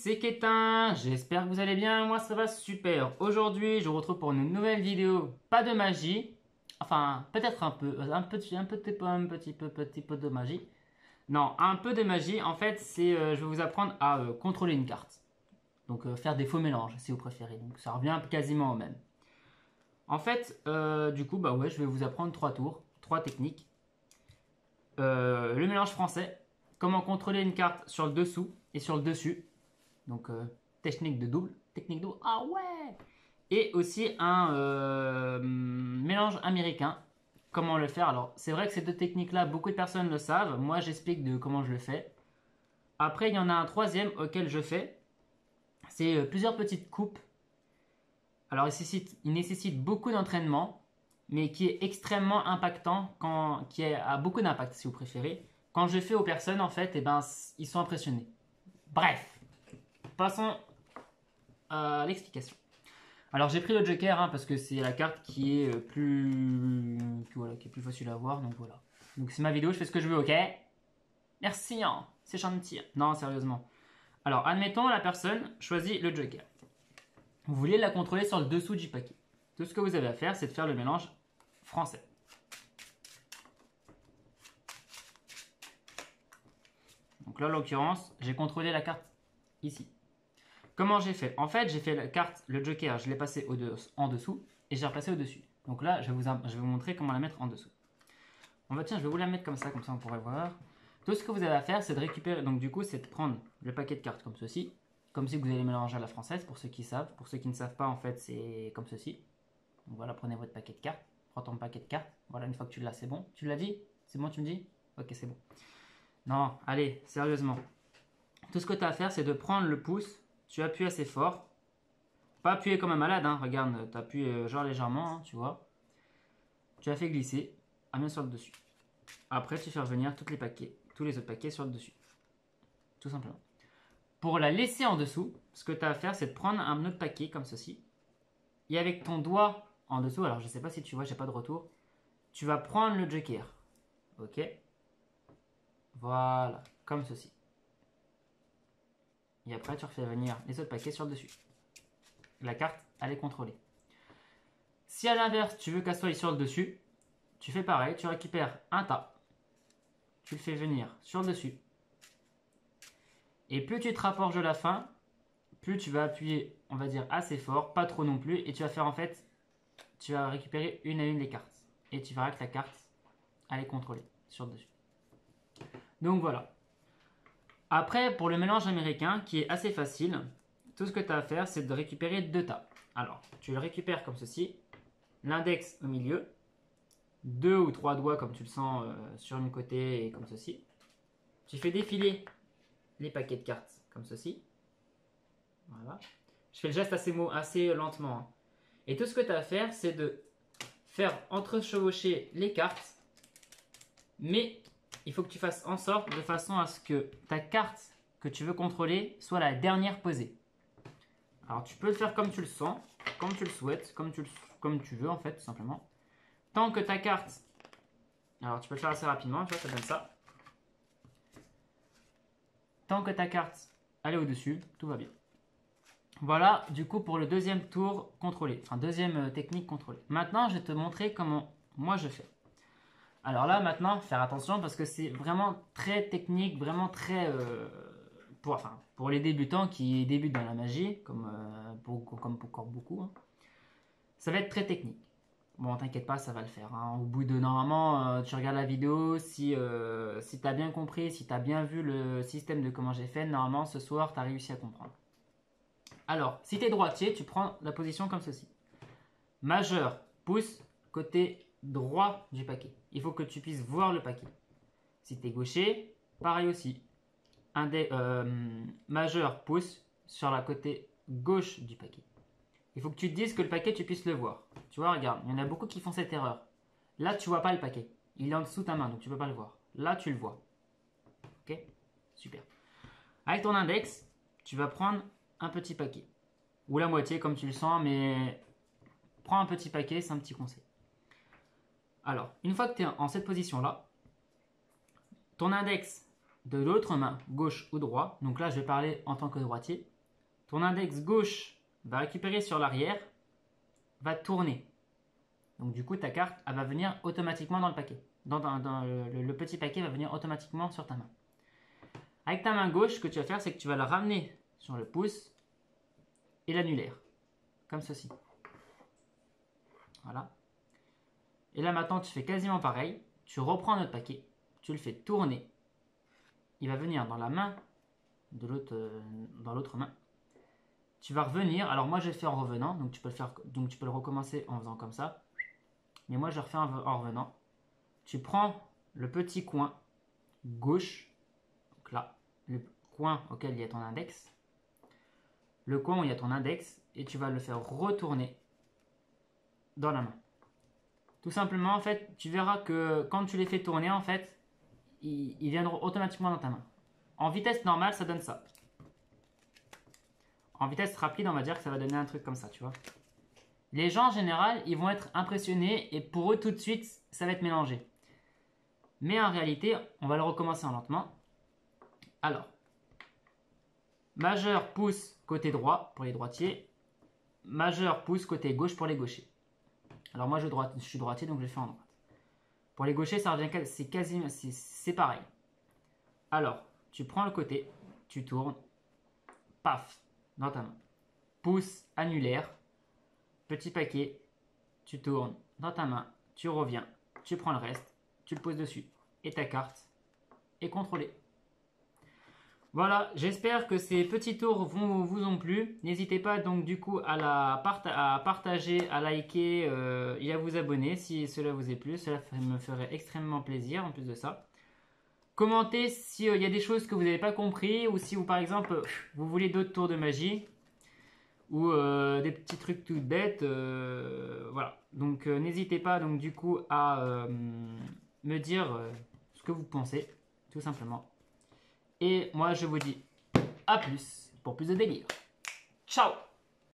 c'est Kétin, j'espère que vous allez bien, moi ça va super. Aujourd'hui, je vous retrouve pour une nouvelle vidéo, pas de magie, enfin peut-être un petit peu de magie. Non, un peu de magie, en fait, je vais vous apprendre à contrôler une carte. Donc faire des faux mélanges si vous préférez, donc ça revient quasiment au même. En fait, du coup, bah ouais, je vais vous apprendre 3 tours, 3 techniques. Le mélange français, comment contrôler une carte sur le dessous et sur le dessus. Donc technique double, ah ouais. Et aussi un mélange américain, comment le faire. Alors c'est vrai que ces deux techniques-là, beaucoup de personnes le savent, moi j'explique de comment je le fais. Après il y en a un troisième auquel je fais, c'est plusieurs petites coupes. Alors il nécessite beaucoup d'entraînement, mais qui est extrêmement impactant, a beaucoup d'impact si vous préférez. Quand je fais aux personnes en fait, ils sont impressionnés. Bref, passons l'explication. Alors j'ai pris le Joker parce que c'est la carte qui est qui est plus facile à voir, donc voilà. Donc c'est ma vidéo, je fais ce que je veux, ok? Merci, hein, c'est gentil. Non, sérieusement. Alors admettons la personne choisit le Joker. Vous voulez la contrôler sur le dessous du paquet. Tout ce que vous avez à faire, c'est de faire le mélange français. Donc là, en l'occurrence, j'ai contrôlé la carte ici. Comment j'ai fait? En fait, j'ai fait la carte, le Joker, je l'ai passé en dessous et j'ai replacé au-dessus. Donc là, je vais vous montrer comment la mettre en dessous. Tiens, je vais vous la mettre comme ça on pourrait voir. Tout ce que vous avez à faire, c'est de récupérer, donc du coup, c'est de prendre le paquet de cartes comme ceci, comme si vous allez mélanger à la française, pour ceux qui savent. Pour ceux qui ne savent pas, en fait, c'est comme ceci. Donc voilà, prenez votre paquet de cartes, prends ton paquet de cartes. Voilà, une fois que tu l'as, c'est bon. Tu l'as dit? C'est bon, tu me dis? Ok, c'est bon. Non, allez, sérieusement. Tout ce que tu as à faire, c'est de prendre le pouce, tu appuies assez fort. Pas appuyer comme un malade, hein. Regarde, tu appuies genre légèrement, hein, tu vois. Tu as fait glisser, bien sur le dessus. Après, tu fais revenir tous les autres paquets sur le dessus. Tout simplement. Pour la laisser en dessous, ce que tu as à faire, c'est de prendre un autre paquet comme ceci. Et avec ton doigt en dessous, alors je ne sais pas si tu vois, j'ai pas de retour. Tu vas prendre le Joker. Ok. Voilà, comme ceci. Et après, tu refais venir les autres paquets sur le dessus. La carte, elle est contrôlée. Si à l'inverse, tu veux qu'elle soit sur le dessus, tu fais pareil, tu récupères un tas. Tu le fais venir sur le dessus. Et plus tu te rapproches de la fin, plus tu vas appuyer, on va dire, assez fort, pas trop non plus. Et tu vas faire en fait, tu vas récupérer une à une les cartes. Et tu verras que la carte, elle est contrôlée sur le dessus. Donc voilà. Après, pour le mélange américain, qui est assez facile, tout ce que tu as à faire, c'est de récupérer deux tas. Alors, tu le récupères comme ceci, l'index au milieu, 2 ou 3 doigts comme tu le sens sur une côté et comme ceci. Tu fais défiler les paquets de cartes comme ceci. Voilà. Je fais le geste assez lentement. Hein. Et tout ce que tu as à faire, c'est de faire entrechevaucher les cartes, mais il faut que tu fasses en sorte de façon à ce que ta carte que tu veux contrôler soit la dernière posée. Alors tu peux le faire comme tu le sens, comme tu le souhaites, comme tu veux en fait, tout simplement. Tant que ta carte, alors tu peux le faire assez rapidement, tu vois, ça donne ça. Tant que ta carte, elle est au-dessus, tout va bien. Voilà, du coup, pour le deuxième tour contrôlé, enfin deuxième technique contrôlée. Maintenant, je vais te montrer comment moi je fais. Alors là, maintenant, faire attention parce que c'est vraiment très technique, vraiment très... pour les débutants qui débutent dans la magie, comme encore beaucoup, hein, ça va être très technique. Bon, t'inquiète pas, ça va le faire. Hein. Au bout de, normalement, tu regardes la vidéo, si tu as bien compris, si tu as bien vu le système de comment j'ai fait, normalement, ce soir, tu as réussi à comprendre. Alors, si tu es droitier, tu prends la position comme ceci. Majeur, pouce, côté droit du paquet. Il faut que tu puisses voir le paquet. Si tu es gaucher, pareil aussi. Majeur, pouce, sur la côté gauche du paquet. Il faut que tu te dises que le paquet, tu puisses le voir. Tu vois, regarde, il y en a beaucoup qui font cette erreur. Là, tu vois pas le paquet. Il est en dessous de ta main, donc tu peux pas le voir. Là, tu le vois. Ok? Super. Avec ton index, tu vas prendre un petit paquet. Ou la moitié, comme tu le sens, mais prends un petit paquet, c'est un petit conseil. Alors, une fois que tu es en cette position-là, ton index de l'autre main, gauche ou droit, donc là, je vais parler en tant que droitier, ton index gauche va récupérer sur l'arrière, va tourner. Donc du coup, ta carte, elle va venir automatiquement dans le paquet. Le petit paquet va venir automatiquement sur ta main. Avec ta main gauche, ce que tu vas faire, c'est que tu vas la ramener sur le pouce et l'annulaire. Comme ceci. Voilà. Et là maintenant, tu fais quasiment pareil. Tu reprends notre paquet, tu le fais tourner. Il va venir dans la main de dans l'autre main. Tu vas revenir. Alors moi, je le fais en revenant, donc tu peux le recommencer en faisant comme ça. Mais moi, je le refais en revenant. Tu prends le petit coin gauche, donc là, le coin auquel il y a ton index, le coin où il y a ton index, et tu vas le faire retourner dans la main. Tout simplement, en fait, tu verras que quand tu les fais tourner, en fait, ils viendront automatiquement dans ta main. En vitesse normale, ça donne ça. En vitesse rapide, on va dire que ça va donner un truc comme ça, tu vois. Les gens, en général, ils vont être impressionnés et pour eux, tout de suite, ça va être mélangé. Mais en réalité, on va le recommencer en lentement. Alors, majeur, pouce, côté droit pour les droitiers. Majeur, pouce, côté gauche pour les gauchers. Alors moi, je suis droitier, donc je le fais en droite. Pour les gauchers, ça revient, c'est pareil. Alors, tu prends le côté, tu tournes, paf, dans ta main. Pouce, annulaire, petit paquet, tu tournes dans ta main, tu reviens, tu prends le reste, tu le poses dessus. Et ta carte est contrôlée. Voilà, j'espère que ces petits tours vous ont plu. N'hésitez pas donc du coup à partager, à liker et à vous abonner si cela vous est plu. Cela me ferait extrêmement plaisir en plus de ça. Commentez s'il y a des choses que vous n'avez pas compris ou si vous par exemple vous voulez d'autres tours de magie ou des petits trucs tout bêtes. Voilà, donc n'hésitez pas donc du coup à me dire ce que vous pensez tout simplement. Et moi, je vous dis à plus pour plus de délire. Ciao!